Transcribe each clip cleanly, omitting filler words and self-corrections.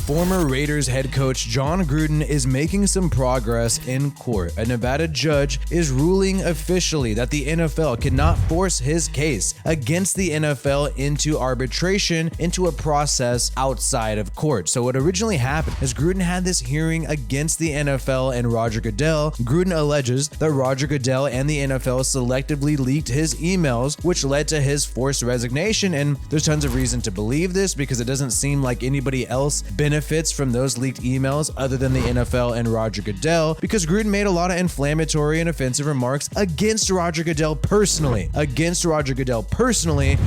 Former Raiders head coach Jon Gruden is making some progress in court. A Nevada judge is ruling officially that the NFL cannot force his case against the NFL into arbitration, into a process outside of court. So what originally happened is Gruden had this hearing against the NFL and Roger Goodell. Gruden alleges that Roger Goodell and the NFL selectively leaked his emails, which led to his forced resignation. And there's tons of reason to believe this because it doesn't seem like anybody else benefits from those leaked emails other than the NFL and Roger Goodell, because Gruden made a lot of inflammatory and offensive remarks against Roger Goodell personally,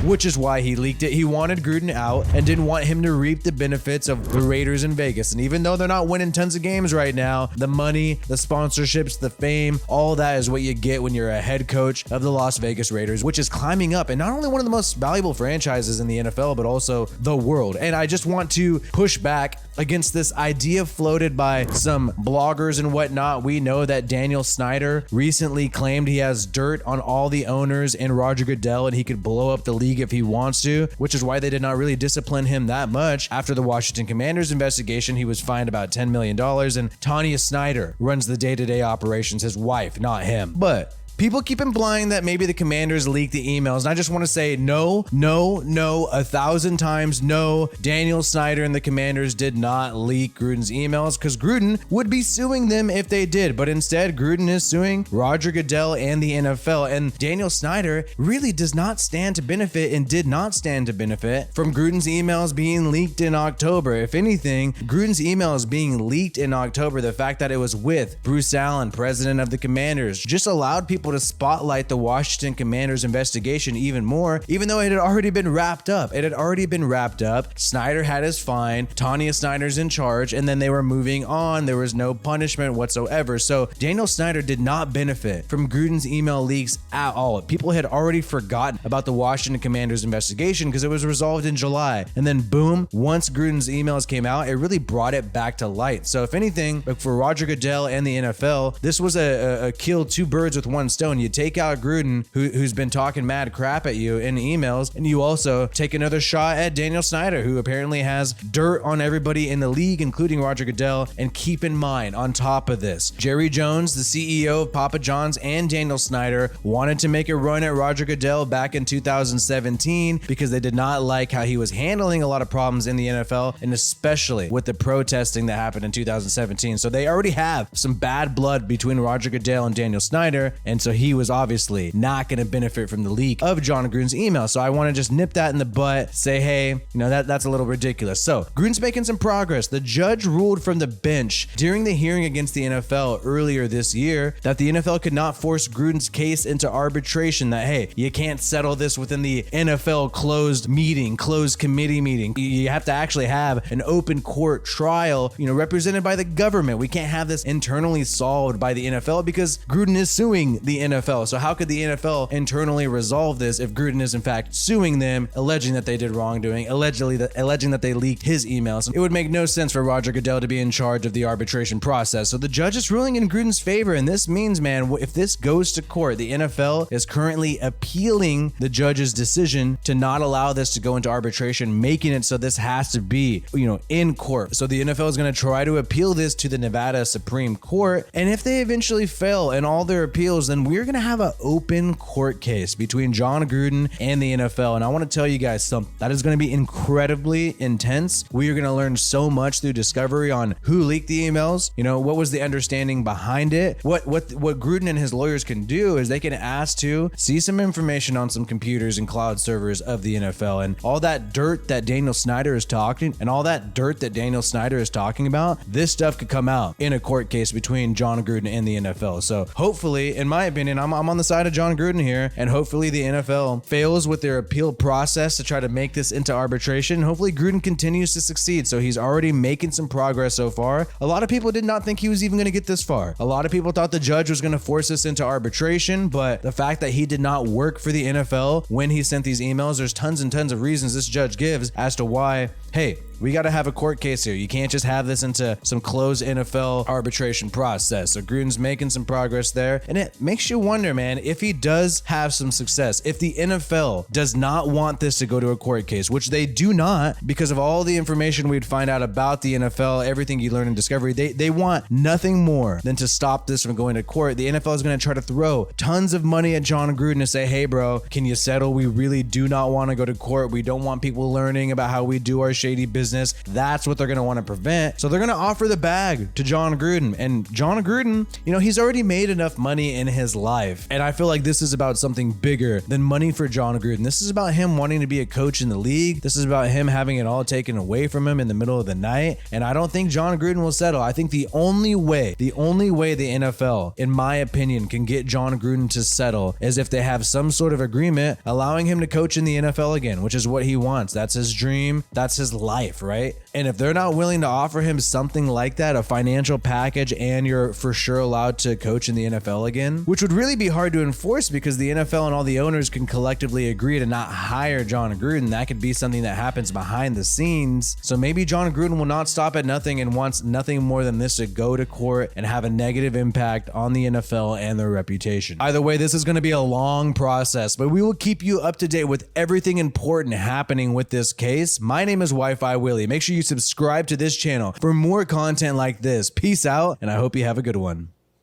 which is why he leaked it. He wanted Gruden out and didn't want him to reap the benefits of the Raiders in Vegas. And even though they're not winning tons of games right now, the money, the sponsorships, the fame, all that is what you get when you're a head coach of the Las Vegas Raiders, which is climbing up and not only one of the most valuable franchises in the NFL, but also the world. And I just want to push back against this idea floated by some bloggers and whatnot. We know that Daniel Snyder recently claimed he has dirt on all the owners and Roger Goodell and he could blow up the league if he wants to, which is why they did not really discipline him that much. After the Washington Commanders investigation, he was fined about $10 million, and Tanya Snyder runs the day-to-day operations, his wife, not him. But people keep implying that maybe the Commanders leaked the emails, and I just want to say no, 1,000 times no. Daniel Snyder and the Commanders did not leak Gruden's emails, because Gruden would be suing them if they did, but instead Gruden is suing Roger Goodell and the NFL, and Daniel Snyder really does not stand to benefit and did not stand to benefit from Gruden's emails being leaked in October. If anything, Gruden's emails being leaked in October, the fact that it was with Bruce Allen, president of the Commanders, just allowed people to spotlight the Washington Commanders investigation even more, even though it had already been wrapped up. Snyder had his fine, Tanya Snyder's in charge, and then they were moving on. There was no punishment whatsoever. So Daniel Snyder did not benefit from Gruden's email leaks at all. People had already forgotten about the Washington Commanders investigation because it was resolved in July. And then boom, once Gruden's emails came out, it really brought it back to light. So if anything, like for Roger Goodell and the NFL, this was a kill two birds with one stone. You take out Gruden, who's been talking mad crap at you in emails, and you also take another shot at Daniel Snyder, who apparently has dirt on everybody in the league, including Roger Goodell. And keep in mind, on top of this, Jerry Jones, the CEO of Papa John's, and Daniel Snyder wanted to make a run at Roger Goodell back in 2017 because they did not like how he was handling a lot of problems in the NFL, and especially with the protesting that happened in 2017. So they already have some bad blood between Roger Goodell and Daniel Snyder, and so he was obviously not going to benefit from the leak of Jon Gruden's email. So I want to just nip that in the butt, say, hey, that's a little ridiculous. So Gruden's making some progress. The judge ruled from the bench during the hearing against the NFL earlier this year that the NFL could not force Gruden's case into arbitration, that, hey, you can't settle this within the NFL closed committee meeting. You have to actually have an open court trial, represented by the government. We can't have this internally solved by the NFL because Gruden is suing the NFL. So how could the NFL internally resolve this if Gruden is in fact suing them, alleging that they did wrongdoing, alleging that they leaked his emails? It would make no sense for Roger Goodell to be in charge of the arbitration process. So the judge is ruling in Gruden's favor, and this means, man, if this goes to court, the NFL is currently appealing the judge's decision to not allow this to go into arbitration, making it so this has to be, in court. So the NFL is going to try to appeal this to the Nevada Supreme Court, and if they eventually fail in all their appeals, then we're going to have an open court case between Jon Gruden and the NFL. And I want to tell you guys something that is going to be incredibly intense. We are going to learn so much through discovery on who leaked the emails, what was the understanding behind it. What Gruden and his lawyers can do is they can ask to see some information on some computers and cloud servers of the NFL, and all that dirt that Daniel Snyder is talking about, this stuff could come out in a court case between Jon Gruden and the NFL. So hopefully, in my opinion, I'm on the side of Jon Gruden here, and hopefully the NFL fails with their appeal process to try to make this into arbitration. Hopefully Gruden continues to succeed. So he's already making some progress so far. A lot of people did not think he was even going to get this far. A lot of people thought the judge was going to force this into arbitration, but the fact that he did not work for the NFL when he sent these emails, there's tons and tons of reasons this judge gives as to why, hey, We got to have a court case here. You can't just have this into some closed NFL arbitration process. So Gruden's making some progress there. And it makes you wonder, man, if he does have some success, if the NFL does not want this to go to a court case, which they do not, because of all the information we'd find out about the NFL, everything you learn in Discovery, they want nothing more than to stop this from going to court. The NFL is going to try to throw tons of money at Jon Gruden to say, hey, bro, can you settle? We really do not want to go to court. We don't want people learning about how we do our shady business. That's what they're going to want to prevent. So they're going to offer the bag to Jon Gruden. And Jon Gruden, you know, he's already made enough money in his life. And I feel like this is about something bigger than money for Jon Gruden. This is about him wanting to be a coach in the league. This is about him having it all taken away from him in the middle of the night. And I don't think Jon Gruden will settle. I think the only way the NFL, in my opinion, can get Jon Gruden to settle is if they have some sort of agreement allowing him to coach in the NFL again, which is what he wants. That's his dream. That's his life, right? And if they're not willing to offer him something like that, a financial package, and you're for sure allowed to coach in the NFL again, which would really be hard to enforce because the NFL and all the owners can collectively agree to not hire Jon Gruden. That could be something that happens behind the scenes. So maybe Jon Gruden will not stop at nothing and wants nothing more than this to go to court and have a negative impact on the NFL and their reputation. Either way, this is going to be a long process, but we will keep you up to date with everything important happening with this case. My name is WiFiWillie. Make sure you subscribe to this channel for more content like this. Peace out, and I hope you have a good one.